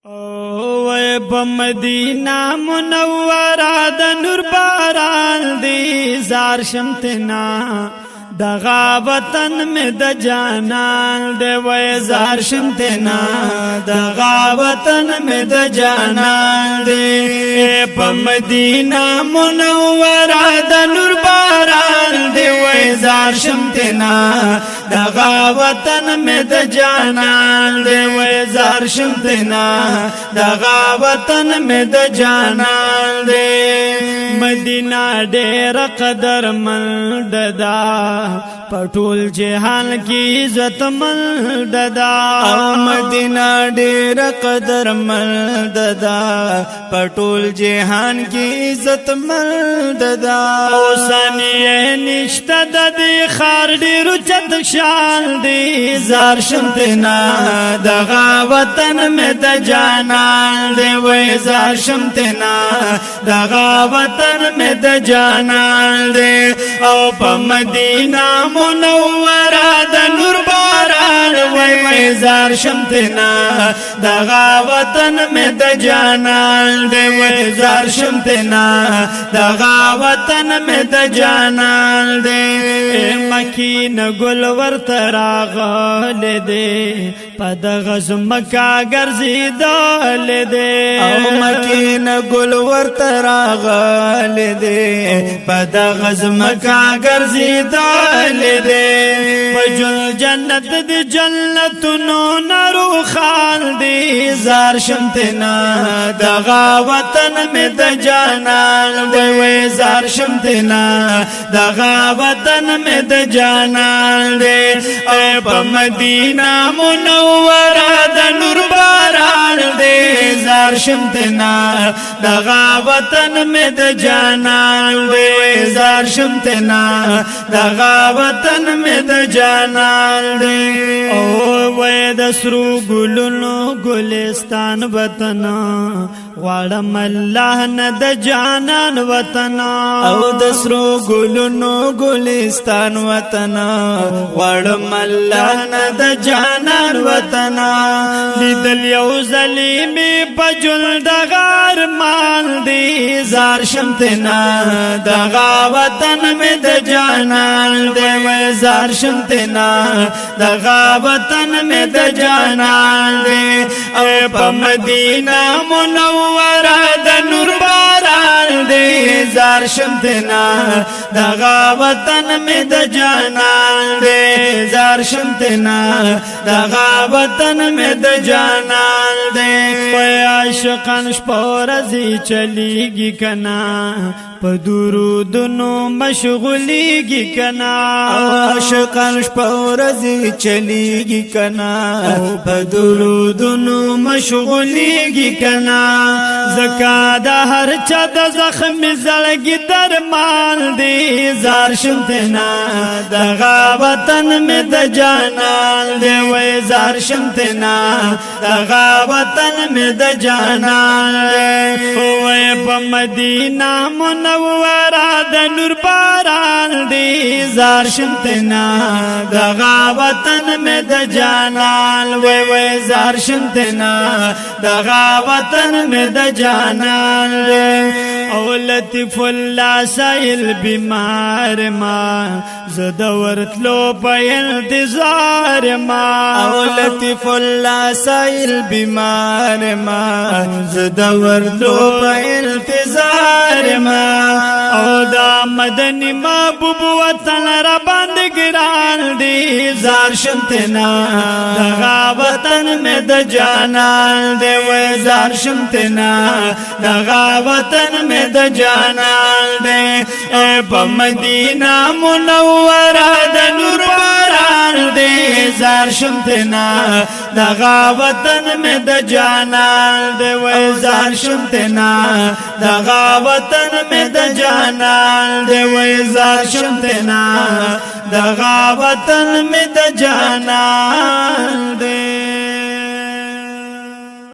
اوه په مدینه منوره د نور باران دی زار شمتنا دغه وطن می د جانان دی وای زار شمتنا دغه وطن می د جانان دی په مدینه منوره د نور باران دی وای زار شمتنا دغه وطن می د جانان دی وای زار شمتنا دغه وطن می د جانان دی مدینه ډېر قدر مند ده پټول جهان کی عزت مند ده مدینه ډېر قدر مند ده پټول جهان کی عزت مند ده اوسنی نشته د دې خار ډېر چت شان دی زار شمتنا دغه وطن می د جانان دی وای زار شمتنا دغه وطن می د جانان دی او په مدینه منوره د نور باران وای وای زار شمتنا دغه وطن می د جانان دی وای زار شمتنا دغه وطن می د جانان دی مکین گل ورته راغلی دی په دغه زمکه ګرځېدل دی او مکین گل ورته راغلی دی په دغه زمکه ګرځېدل دی په جنت د جنتونو نارو خال دی زار شمتنا دغه وطن می د جانان دی وای زار شمتنا دغه وطن می د جانان دی او په مدینه منوره د نور باران دی زار شمتنا دغه وطن می د جانان دی وای زار شمتنا دغه وطن می د جانان دی او وای د سرو ګلونو ګلستان وطن غواړم الله نه د جانان وطن او د سرو ګلونو ګلستان وطن غواړم الله نه د جانان وطن لیدل یو ظلمی پجل دغار مال دی زار شمتنا دغه وطن می د جانان دی وای زار شمتنا دغه وطن می د جانان دی او په مدینه منوره د نور باران دی زار شمتنا دغه وطن می د جانان دی زار شمتنا دغه وطن می د جانان دی وای عاشقان شپورزی چلیږي کنا په درودونو مشغولیږي کنا عاشقان شپورزی چلیږي کنا په درودونو مشغولیږي کنا زکا د هر چا د زخم زړګي درمان دی زار شمتنا دغه وطن می د جانان دی وای زار شمتنا دغه وطن می د جانان وای په مدینه منوره د نور باران دی زار شمتنا دغه وطن می د جانان وای وای زار شمتنا دغه وطن می د جانان او لطف الله سایل بیمار ما زد ورتلو په انتظار ما او لطف الله سایل بیمار ما زد ورتلو په انتظار ما او دا مدنی محبوب وطن را باندې ګران دی زار شمتنا دغه وطن می د جانان دی وای زار شمتنا دغه وطن می د جانان دی په مدینه منوره د نور باران دی زار شمتنا دغه وطن می د جانان دی وای زار شمتنا دغه وطن می د جانان دی وای زار شمتنا دغه وطن می د جانان دی